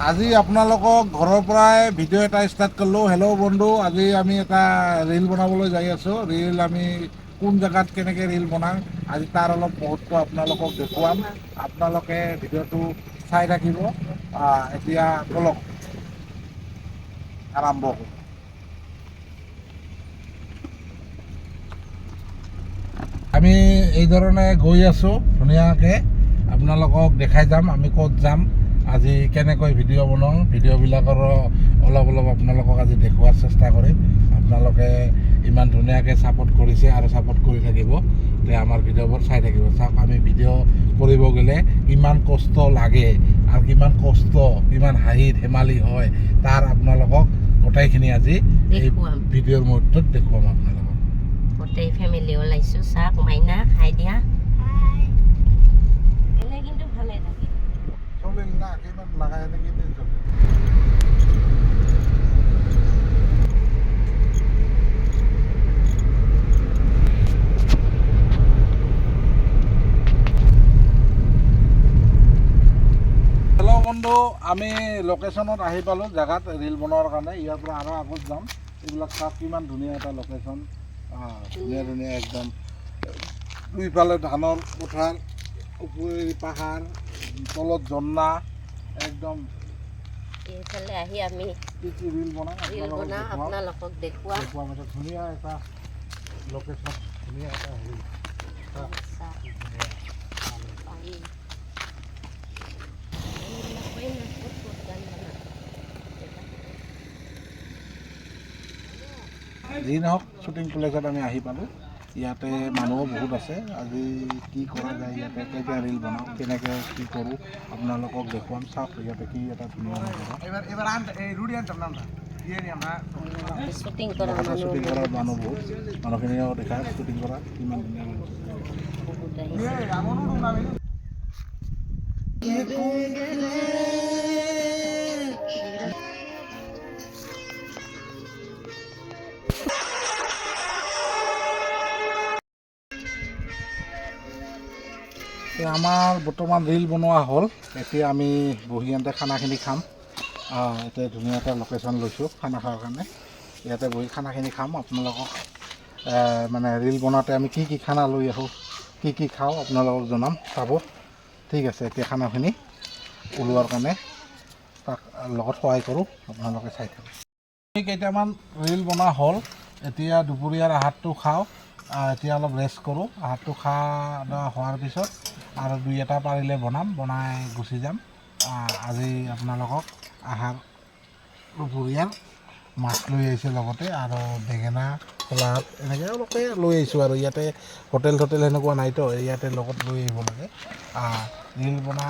আজি আপোনালোকক ঘৰৰ পৰাই ভিডিঅ' এটা ষ্টাৰ্ট কৰিলোঁ। হেল্ল' বন্ধু, আজি আমি এটা ৰীল বনাবলৈ যাই আছোঁ। ৰীল আমি কোন জেগাত কেনেকৈ ৰীল বনাওঁ আজি তাৰ অলপ মুহূৰ্ত আপোনালোকক দেখুৱাম। আপোনালোকে ভিডিঅ'টো চাই থাকিব। এতিয়া বলক আৰম্ভ কৰোঁ। আমি এই ধৰণে গৈ আছোঁ ধুনীয়াকৈ। আপোনালোকক দেখাই যাম আমি ক'ত যাম, আজি কেনেকৈ ভিডিঅ' বনাওঁ। ভিডিঅ'বিলাকৰো অলপ আপোনালোকক আজি দেখুওৱাৰ চেষ্টা কৰিম। আপোনালোকে ইমান ধুনীয়াকৈ ছাপোৰ্ট কৰিছে আৰু ছাপোৰ্ট কৰি থাকিব, তে আমাৰ ভিডিঅ'বোৰ চাই থাকিব। চাওক, আমি ভিডিঅ' কৰিব গ'লে ইমান কষ্ট লাগে আৰু কিমান কষ্ট, কিমান হাঁহি ধেমালি হয়, তাৰ আপোনালোকক গোটেইখিনি আজি এই ভিডিঅ'ৰ মুহূৰ্তত দেখুৱাম আপোনালোকক। গোটেই ফেমিলি ওলাইছোঁ। চাওক, মাইনা খাই দিয়া। এনে কিন্তু ভালে থাকে। চলিল না, কিমান লাগাই নেকি চলিল। হেল্ল' বন্ধু, আমি লোকেশ্যনত আহি পালোঁ, জেগাত ৰীল বনোৱাৰ কাৰণে। ইয়াৰ পৰা আৰু আগত যাম। এইবিলাক চাওক, কিমান ধুনীয়া এটা লোকেশ্যন। ধুনীয়া একদম। দুইফালে ধানৰ পথাৰ, ওপৰেদি পাহাৰ, তলত ঝৰ্ণা, একদম এইফালে আহি আমি কি ৰীল বনাওঁ আপোনালোকক দেখুৱাম। এটা ধুনীয়া এটা লোকেশ্যন, ধুনীয়া এটা হেৰি। যি নহওক, শ্বুটিং প্লেচত আমি আহি পালোঁ। ইয়াতে মানুহো বহুত আছে। আজি কি কৰা যায়, ইয়াতে কেতিয়া ৰীল বনাওঁ, কেনেকৈ কি কৰোঁ আপোনালোকক দেখুৱাম। চাওক, ইয়াতে কি এটা ধুনীয়া শ্বুটিং কৰা মানুহ বহুত, মানুহখিনিও দেখায় শ্বুটিং কৰা কিমান ধুনীয়া মানুহ। আমাৰ বৰ্তমান ৰীল বনোৱা হ'ল। এতিয়া আমি বহি আনতে খানাখিনি খাম। এতিয়া ধুনীয়া এটা লোকেশ্যন লৈছোঁ খানা খোৱাৰ কাৰণে। ইয়াতে বহি খানাখিনি খাম। আপোনালোকক মানে ৰীল বনাওঁতে আমি কি কি খানা লৈ আহোঁ, কি খাওঁ আপোনালোকক জনাম, চাব। ঠিক আছে, এতিয়া খানাখিনি ওলোৱাৰ কাৰণে তাক লগত সহায় কৰোঁ, আপোনালোকে চাই থাকক। কেইটামান ৰীল বনোৱা হ'ল। এতিয়া দুপৰীয়াৰ আহাৰটো খাওঁ। এতিয়া অলপ ৰেষ্ট কৰোঁ। আহাৰটো খোৱা হোৱাৰ পিছত আৰু দুই এটা পাৰিলে বনাই গুচি যাম। আজি আপোনালোকক আহাৰ দুপৰীয়াৰ মাছ লৈ আহিছোঁ লগতে, আৰু বেঙেনা খোলাত এনেকৈ অলপে লৈ আহিছোঁ। আৰু ইয়াতে হোটেল সেনেকুৱা নাইতো, ইয়াতে লগত লৈ আহিব লাগে। ৰীল বনা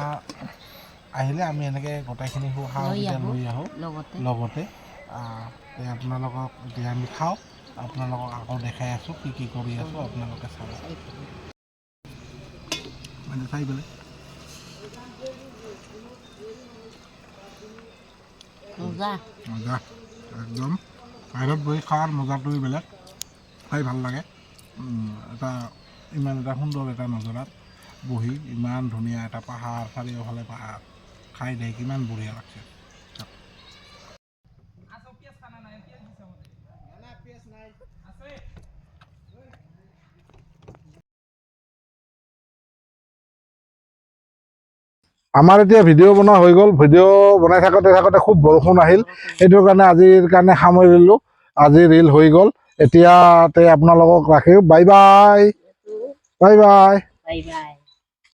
আহিলে আমি এনেকৈ গোটেইখিনি সা-সুবিধা লৈ আহোঁ লগতে। আপোনালোকক এতিয়া আমি খাওঁ, আপোনালোকক আকৌ দেখাই আছোঁ কি কৰি আছোঁ, আপোনালোকে চাব। চাই পেলাই মজা একদম। বাহিৰত বহি খোৱাৰ মজাটোৱে বেলেগ, খাই ভাল লাগে। ইমান এটা সুন্দৰ এটা নজৰাত বহি, ইমান ধুনীয়া এটা পাহাৰ, চাৰিওফালে পাহাৰ, খাই দে কিমান বঢ়িয়া লাগছে। আমাৰ এতিয়া ভিডিঅ' বনোৱা হৈ গ'ল। ভিডিঅ' বনাই থাকোঁতে খুব বৰষুণ আহিল, সেইটোৰ কাৰণে আজিৰ কাৰণে সামৰি দিলোঁ। আজি ৰীল হৈ গ'ল। এতিয়াতে আপোনালোকক ৰাখিছোঁ। Bye bye.